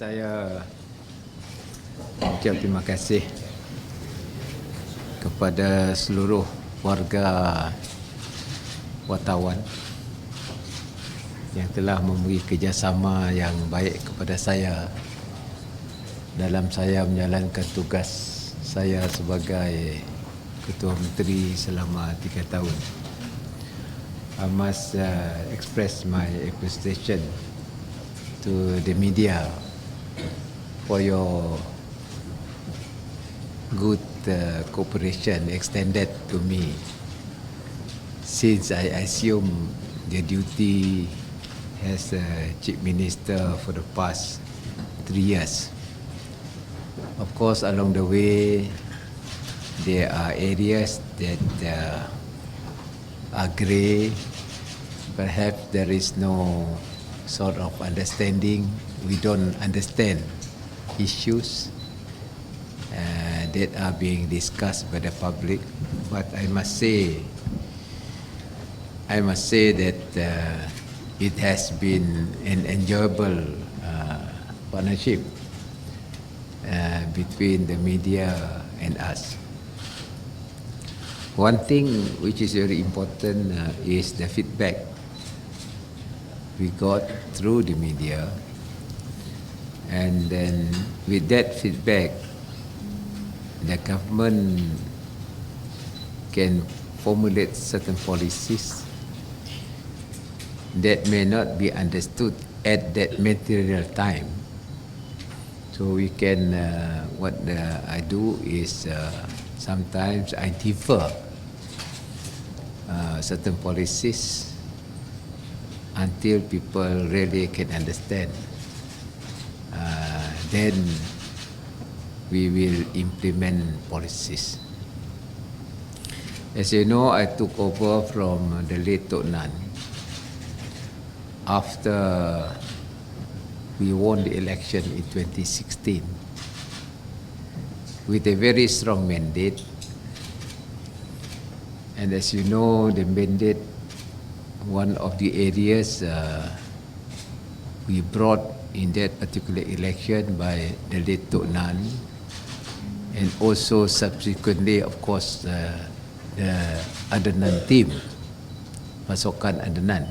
Saya ucap terima kasih kepada seluruh warga wartawan yang telah memberi kerjasama yang baik kepada saya dalam saya menjalankan tugas saya sebagai Ketua Menteri selama 3 tahun. I must express my appreciation to the media for your good cooperation extended to me since I assume the duty as Chief Minister for the past 3 years. Of course, along the way, there are areas that are grey. Perhaps there is no sort of understanding. We don't understand issues that are being discussed by the public. But I must say that it has been an enjoyable partnership between the media and us. One thing which is very important is the feedback we got through the media, and then with that feedback, the government can formulate certain policies that may not be understood at that material time. So we can, what I do is sometimes I defer certain policies until people really can understand. Then we will implement policies. As you know, I took over from the late Tok Nan after we won the election in 2016 with a very strong mandate. And as you know, the mandate, one of the areas we brought in that particular election by the late Tok Nan, and also subsequently, of course, the Adenan team, Pasukan Adenan,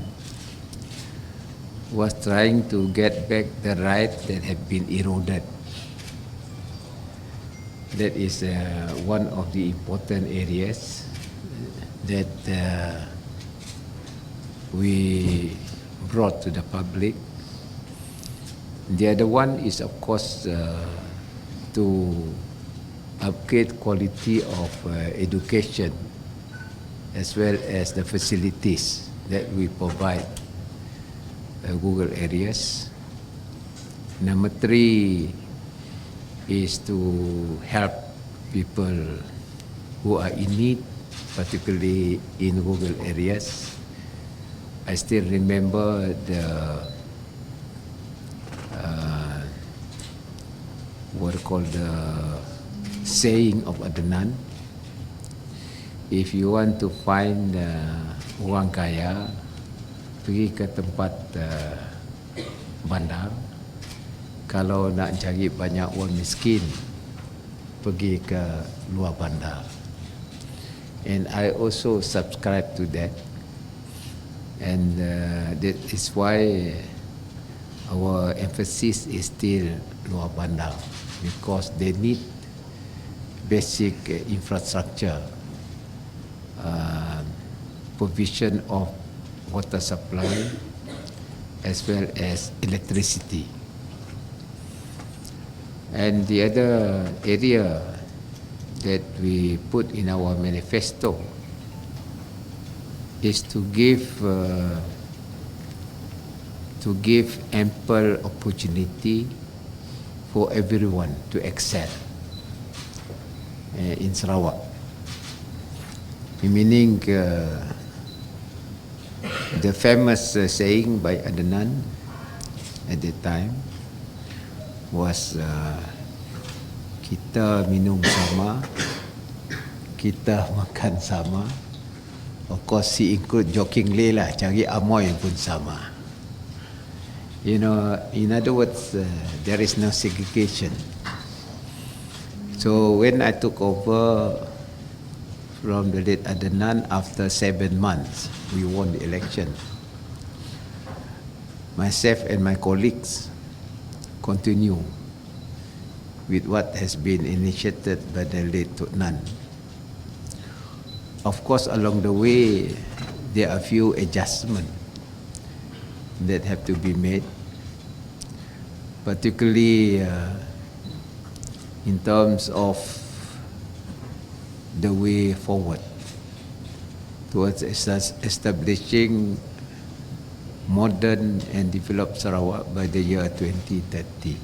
was trying to get back the rights that have been eroded. That is one of the important areas that we brought to the public. The other one is, of course, to upgrade quality of education as well as the facilities that we provide Google areas. Number 3 is to help people who are in need, particularly in Google areas. I still remember the what called the saying of Adenan: if you want to find orang kaya, pergi ke tempat bandar. Kalau nak cari banyak orang miskin, pergi ke luar bandar. And I also subscribe to that. And that is why our emphasis is still luar bandar, because they need basic infrastructure, provision of water supply as well as electricity. And the other area that we put in our manifesto is to give ample opportunity for everyone to excel in Sarawak. Meaning the famous saying by Adenan at the time was kita minum sama, kita makan sama. Of course, he include jokingly lah, cari amoy pun sama. You know, in other words, there is no segregation. So when I took over from the late Adnan, after 7 months, we won the election. Myself and my colleagues continue with what has been initiated by the late Adnan. Of course, along the way, there are few adjustments that have to be made, particularly in terms of the way forward towards establishing modern and developed Sarawak by the year 2030.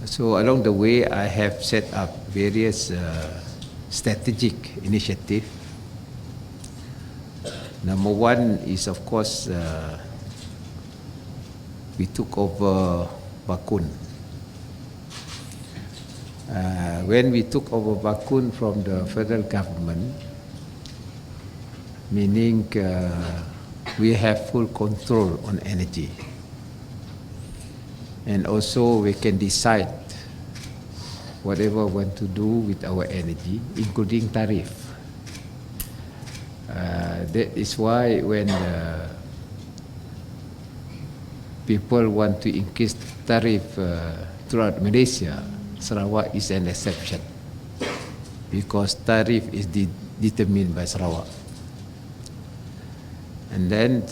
So along the way, I have set up various strategic initiatives. Number one is, of course, we took over Bakun. When we took over Bakun from the federal government, meaning we have full control on energy, and also we can decide whatever we want to do with our energy, including tariff. That is why when people want to increase tariff throughout Malaysia, Sarawak is an exception, because tariff is determined by Sarawak. And then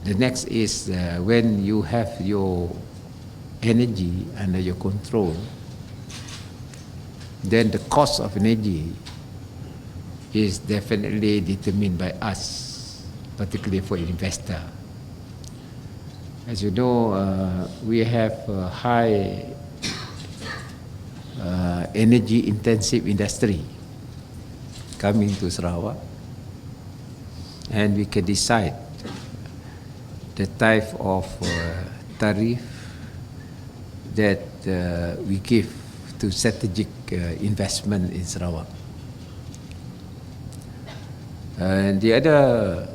the next is when you have your energy under your control, then the cost of energy is definitely determined by us, particularly for investor. As you know, we have a high energy intensive industry coming to Sarawak, and we can decide the type of tariff that we give to strategic investment in Sarawak. And the other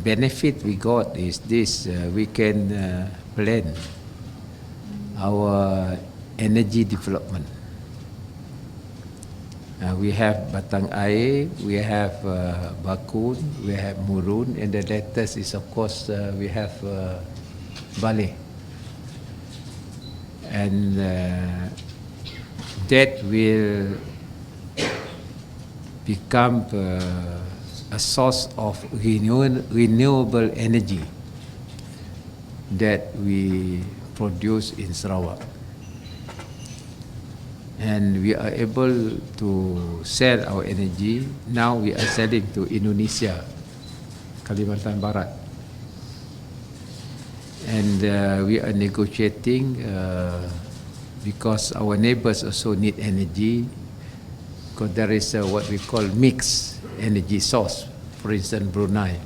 benefit we got is this: we can plan our energy development. We have Batang Air, we have Bakun, we have Murun, and the latest is, of course, we have Baleh. And that will become a source of renewable energy that we produce in Sarawak. And we are able to sell our energy. Now we are selling to Indonesia, Kalimantan Barat. And we are negotiating because our neighbors also need energy, because there is what we call mixed energy source, for instance Brunei.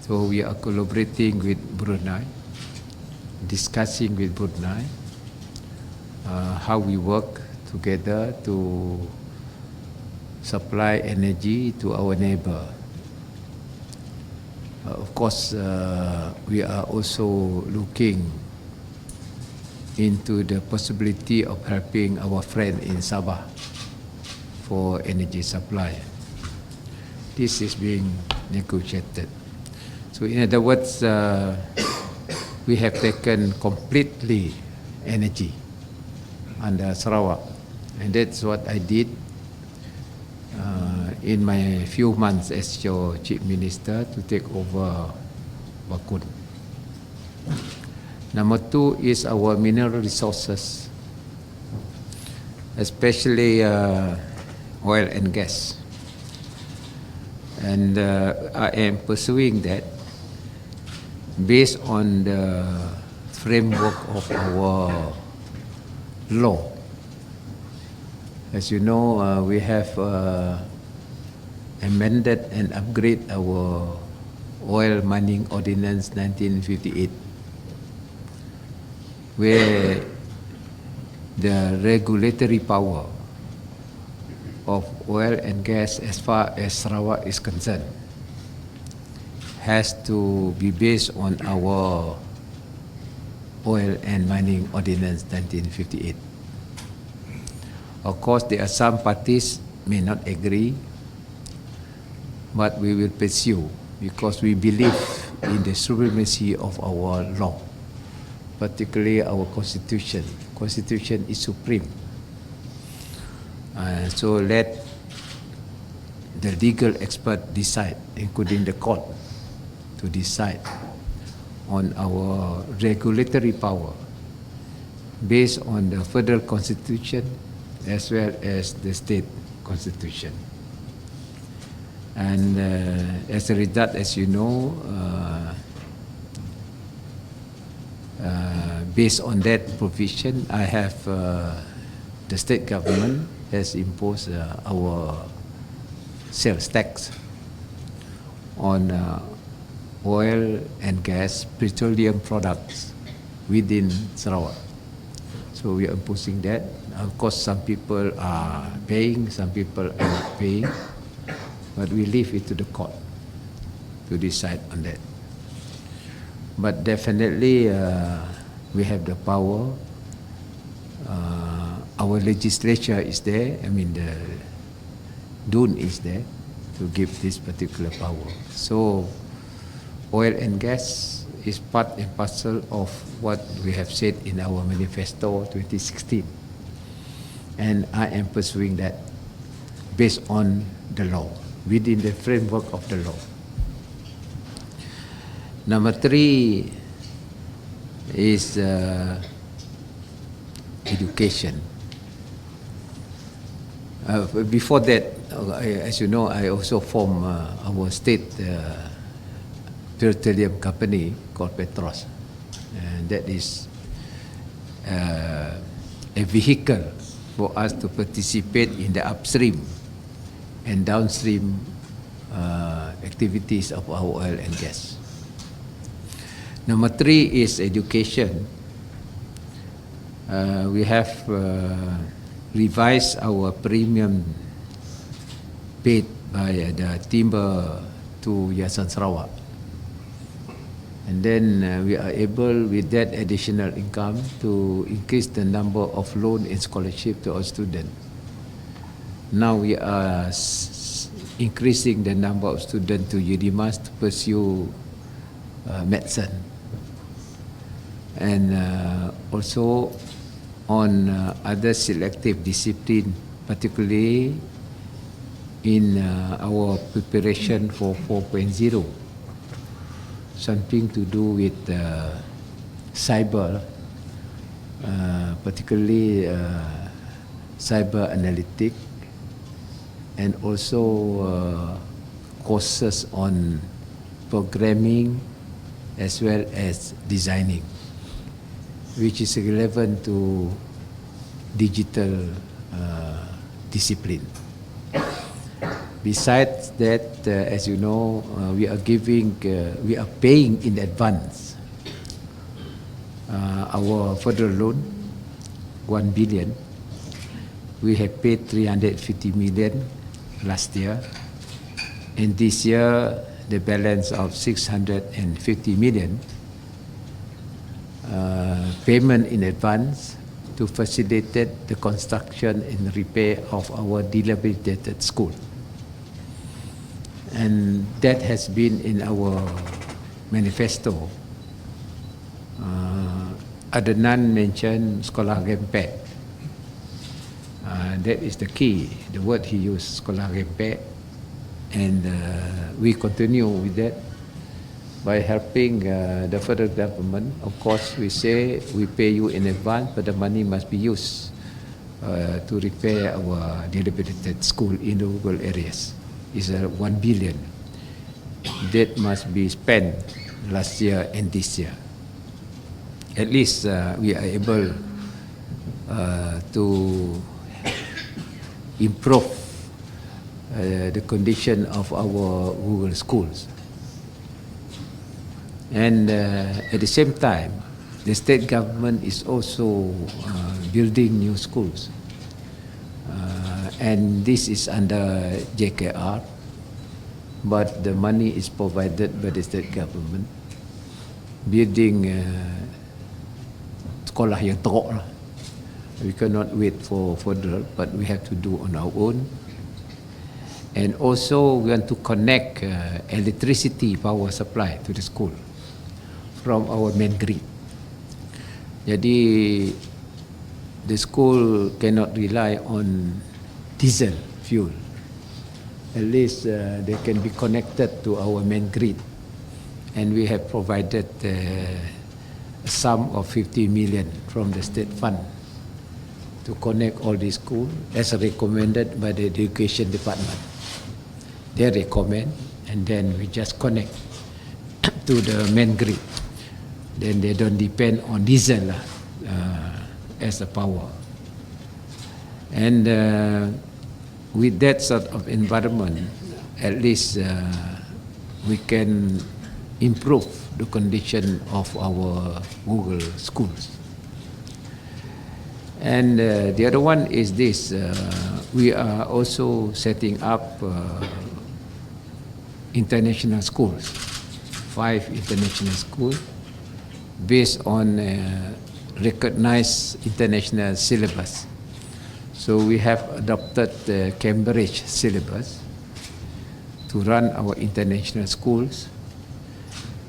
So we are collaborating with Brunei, discussing with Brunei how we work together to supply energy to our neighbor. Of course, we are also looking into the possibility of helping our friend in Sabah for energy supply. This is being negotiated. So in other words, we have taken completely energy under Sarawak, and that's what I did in my few months as your Chief Minister to take over Bakun. Number two is our mineral resources, especially oil and gas. And I am pursuing that based on the framework of our law. As you know, we have amended and upgraded our Oil Mining Ordinance 1958, where the regulatory power of oil and gas as far as Sarawak is concerned has to be based on our Oil and Mining Ordinance 1958. Of course, there are some parties may not agree, but we will pursue because we believe in the supremacy of our law, particularly our constitution. Constitution is supreme. So let the legal expert decide, including the court, to decide on our regulatory power based on the federal constitution as well as the state constitution. And as a result, as you know, based on that provision, I have the state government has imposed our sales tax on oil and gas, petroleum products within Sarawak. So we are imposing that. Of course, some people are paying, some people are not paying, but we leave it to the court to decide on that. But definitely, we have the power. Our legislature is there. I mean, the DUN is there to give this particular power. So, oil and gas is part and parcel of what we have said in our manifesto 2016. And I am pursuing that based on the law, within the framework of the law. Number 3 is education. Before that, as you know, I also formed our state petroleum company called Petros. And that is a vehicle for us to participate in the upstream and downstream activities of our oil and gas. Number 3 is education. We have revised our premium paid by the timber to Yayasan Sarawak. And then we are able, with that additional income, to increase the number of loan and scholarship to our students. Now we are increasing the number of students to UDIMAS to pursue medicine. And also on other selective discipline, particularly in our preparation for 4.0. Something to do with cyber, particularly cyber analytic, and also courses on programming as well as designing, which is relevant to digital discipline. Besides that, as you know, we are paying in advance our federal loan, 1 billion. We have paid 350 million last year, and this year the balance of 650 million payment in advance to facilitate the construction and repair of our dilapidated school. And that has been in our manifesto. Adnan mentioned sekolah rempet. That is the key, the word he used, sekolah rempet. And we continue with that by helping the federal government. Of course, we say we pay you in advance, but the money must be used to repair our dilapidated school in the rural areas. Is 1 billion that must be spent last year and this year. At least we are able to improve the condition of our rural schools. And at the same time, the state government is also building new schools. And this is under JKR, but the money is provided by the state government. Building sekolah yang teruk lah. We cannot wait for further, but we have to do on our own. And also we want to connect electricity power supply to the school from our main grid. Jadi the school cannot rely on diesel fuel. At least they can be connected to our main grid. And we have provided a sum of 50 million from the state fund to connect all these schools as recommended by the education department. They recommend, and then we just connect to the main grid. Then they don't depend on diesel as a power. And with that sort of environment, at least we can improve the condition of our rural schools. And the other one is this, we are also setting up international schools, 5 international schools based on recognized international syllabus. So we have adopted the Cambridge syllabus to run our international schools.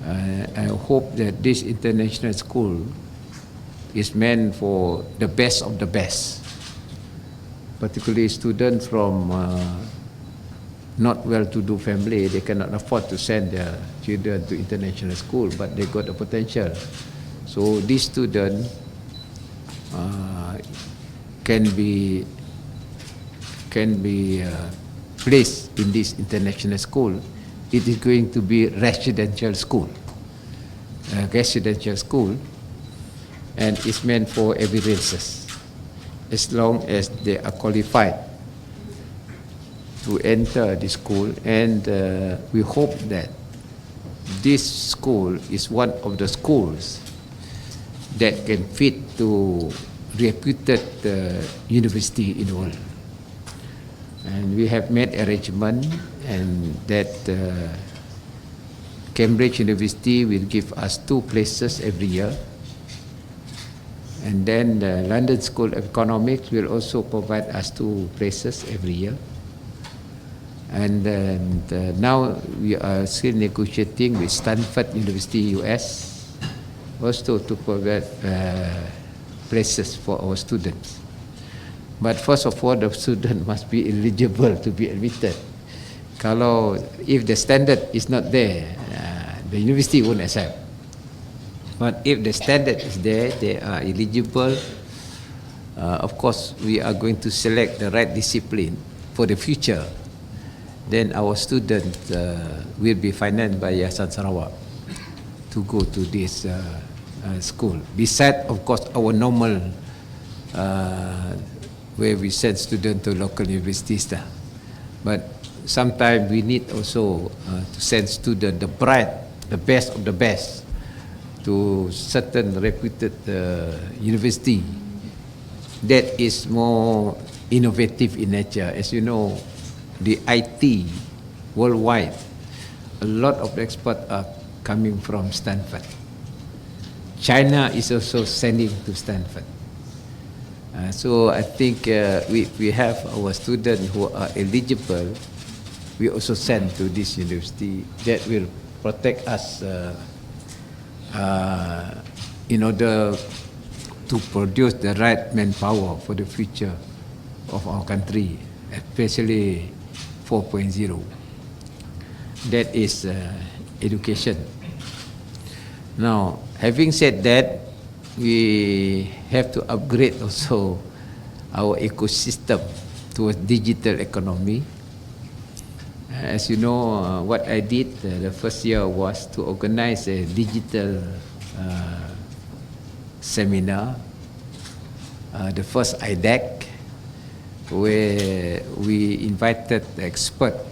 I hope that this international school is meant for the best of the best, particularly students from not well-to-do family. They cannot afford to send their children to international school, but they got the potential. So these students can be placed in this international school. It is going to be residential school, and it's meant for every races, as long as they are qualified to enter the school. And we hope that this school is one of the schools that can fit to reputed university in the world. And we have made arrangement, and that Cambridge University will give us 2 places every year. And then the London School of Economics will also provide us 2 places every year. And then now we are still negotiating with Stanford University, US, also to provide places for our students. But first of all, the student must be eligible to be admitted. If the standard is not there, the university won't accept. But if the standard is there, they are eligible. Of course, we are going to select the right discipline for the future. Then our students will be financed by Yayasan Sarawak to go to this school. Besides, of course, our normal where we send students to local universities. But sometimes we need also to send students, the bright, the best of the best, to certain reputed university that is more innovative in nature. As you know, the IT worldwide, a lot of experts are coming from Stanford. China is also sending to Stanford. So I think we have our students who are eligible, we also send to this university that will protect us in order to produce the right manpower for the future of our country, especially 4.0. That is education. Now, having said that, we have to upgrade also our ecosystem towards digital economy. As you know, what I did the first year was to organize a digital seminar, the first IDEC, where we invited experts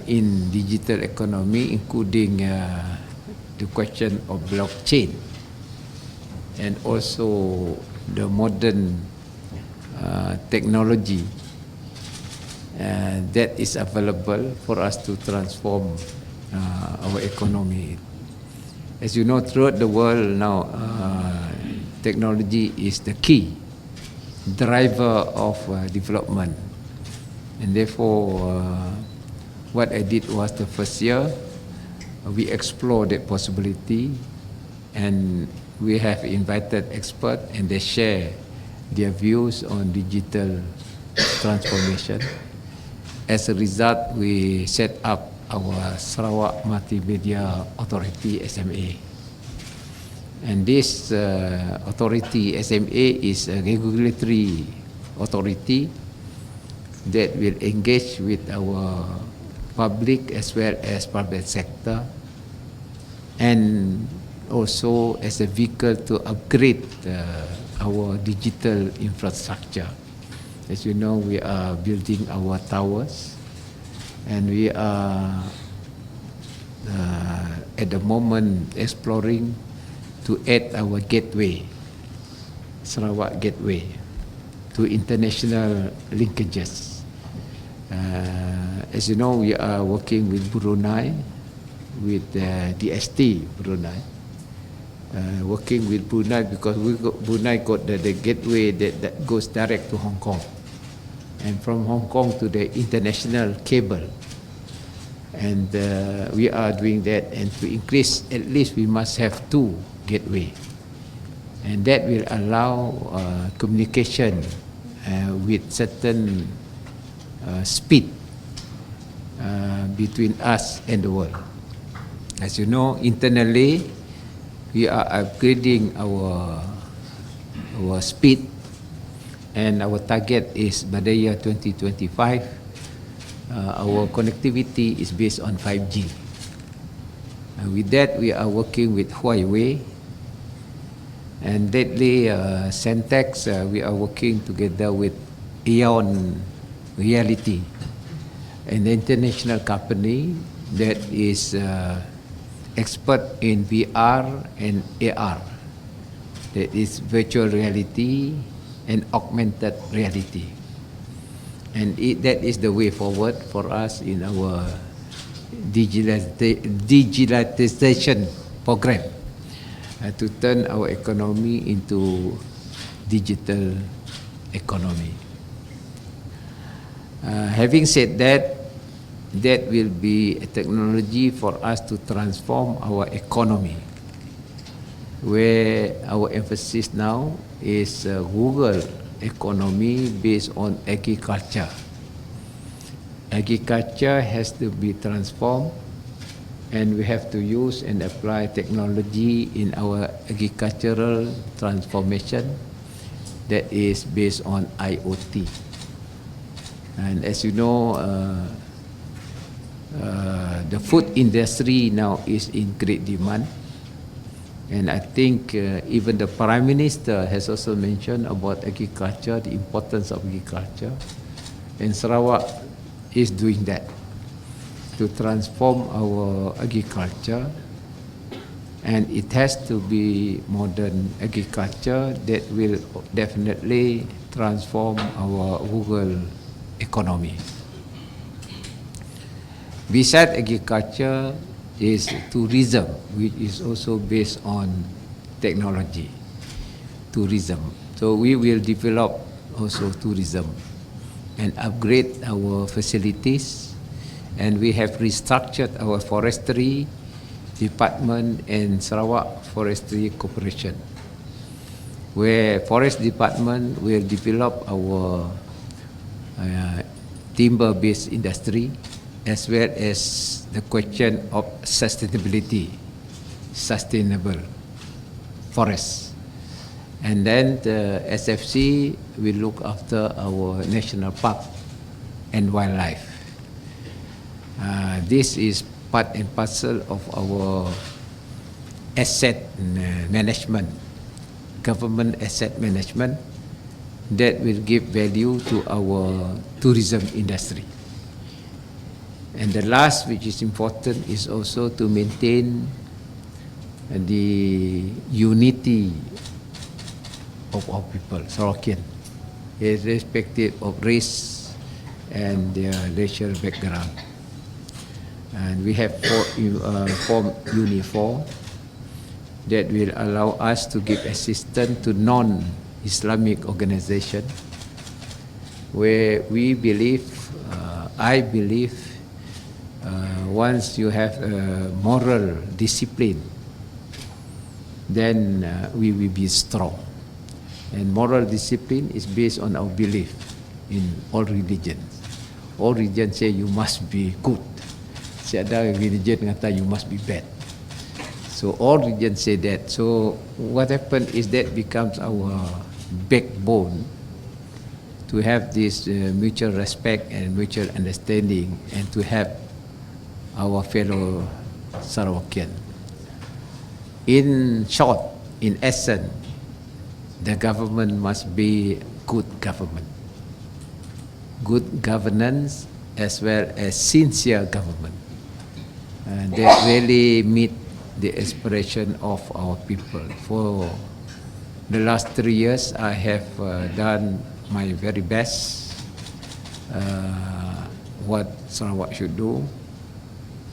in digital economy, including the question of blockchain and also the modern technology that is available for us to transform our economy. As you know, throughout the world now, technology is the key driver of development. And therefore, what I did was the first year, we explored that possibility, and we have invited experts and they share their views on digital transformation. As a result, we set up our Sarawak Multimedia Authority SMA. And this authority SMA is a regulatory authority that will engage with our public as well as private sector, and also as a vehicle to upgrade our digital infrastructure. As you know, we are building our towers, and we are at the moment exploring to add our gateway, Sarawak Gateway, to international linkages. As you know, we are working with Brunei, with DST Brunei, working with Brunei because Brunei got the gateway that goes direct to Hong Kong, and from Hong Kong to the international cable. And we are doing that, and to increase, at least we must have 2 gateway, and that will allow communication with certain speed between us and the world. As you know, internally we are upgrading our speed, and our target is by the year 2025 our connectivity is based on 5G. With that, we are working with Huawei, and lately Sentex, we are working together with Aeon Reality, an international company that is expert in VR and AR, that is virtual reality and augmented reality. And that is the way forward for us in our digitalization program, to turn our economy into digital economy. Having said that, that will be a technology for us to transform our economy, where our emphasis now is Google economy based on agriculture. Agriculture has to be transformed, and we have to use and apply technology in our agricultural transformation that is based on IoT. And as you know, the food industry now is in great demand, and I think even the Prime Minister has also mentioned about agriculture, the importance of agriculture, and Sarawak is doing that to transform our agriculture, and it has to be modern agriculture that will definitely transform our rural economy. Besides agriculture is tourism, which is also based on technology. Tourism. So we will develop also tourism and upgrade our facilities, and we have restructured our forestry department and Sarawak Forestry Corporation, where forest department will develop our timber-based industry, as well as the question of sustainability, sustainable forests. And then the SFC will look after our national park and wildlife. This is part and parcel of our asset management, government asset management, that will give value to our tourism industry. And the last, which is important, is also to maintain the unity of our people, Sarawakian, irrespective of race, and their racial background. And we have formed Unit 4 that will allow us to give assistance to non-Islamic organization, where we believe, I believe, once you have a moral discipline, then we will be strong. And moral discipline is based on our belief in all religions. All religions say you must be good. Tiada religion kata you must be bad. So all religions say that. So what happened is that becomes our backbone to have this mutual respect and mutual understanding, and to help our fellow Sarawakian. In short, in essence, the government must be good government, good governance, as well as sincere government. That really meet the aspiration of our people. For the last 3 years, I have done my very best, what Sarawak should do,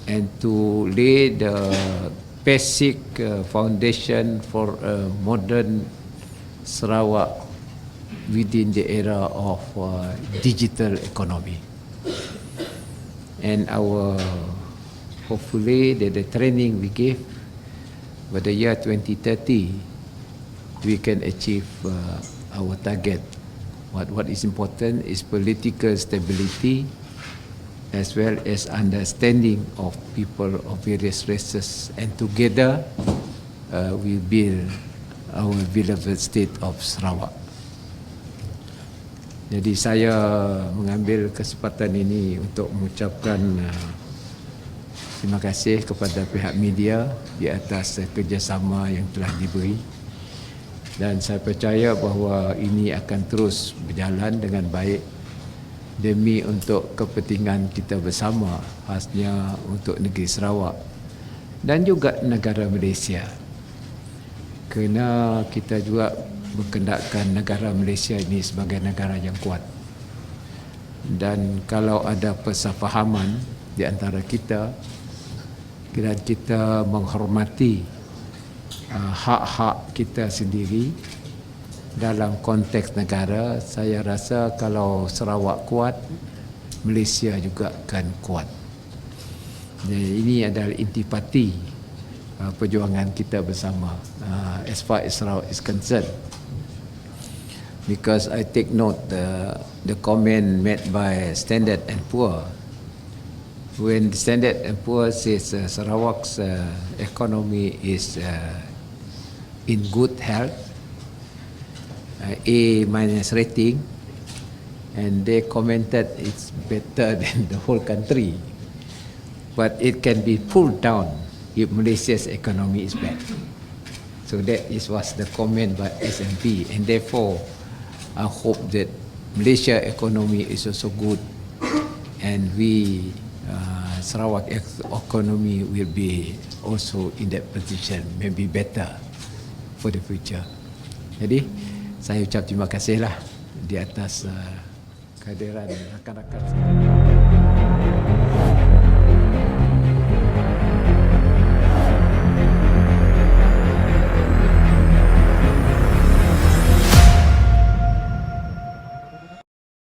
and to lay the basic foundation for a modern Sarawak within the era of digital economy. And hopefully the training we give by the year 2030, we can achieve our target. What is important is political stability, as well as understanding of people of various races, and together we build our beloved state of Sarawak. Jadi saya mengambil kesempatan ini untuk mengucapkan terima kasih kepada pihak media di atas kerjasama yang telah diberi, dan saya percaya bahawa ini akan terus berjalan dengan baik demi untuk kepentingan kita bersama, khasnya untuk negeri Sarawak dan juga negara Malaysia. Kerana kita juga berkendakkan negara Malaysia ini sebagai negara yang kuat. Dan kalau ada persefahaman di antara kita, dan kita menghormati hak-hak kita sendiri dalam konteks negara, saya rasa kalau Sarawak kuat, Malaysia juga akan kuat. Dan ini adalah intipati perjuangan kita bersama, as far as Sarawak is concerned. Because I take note the comment made by Standard and Poor. When Standard and Poor says Sarawak's economy is in good health, A- rating, and they commented it's better than the whole country, but it can be pulled down if Malaysia's economy is bad. So that was the comment by S&P, and therefore I hope that Malaysia economy is also good, and we Sarawak economy will be also in that position, maybe better for the future. Jadi saya ucap terima kasihlah di atas kehadiran rakan-rakan.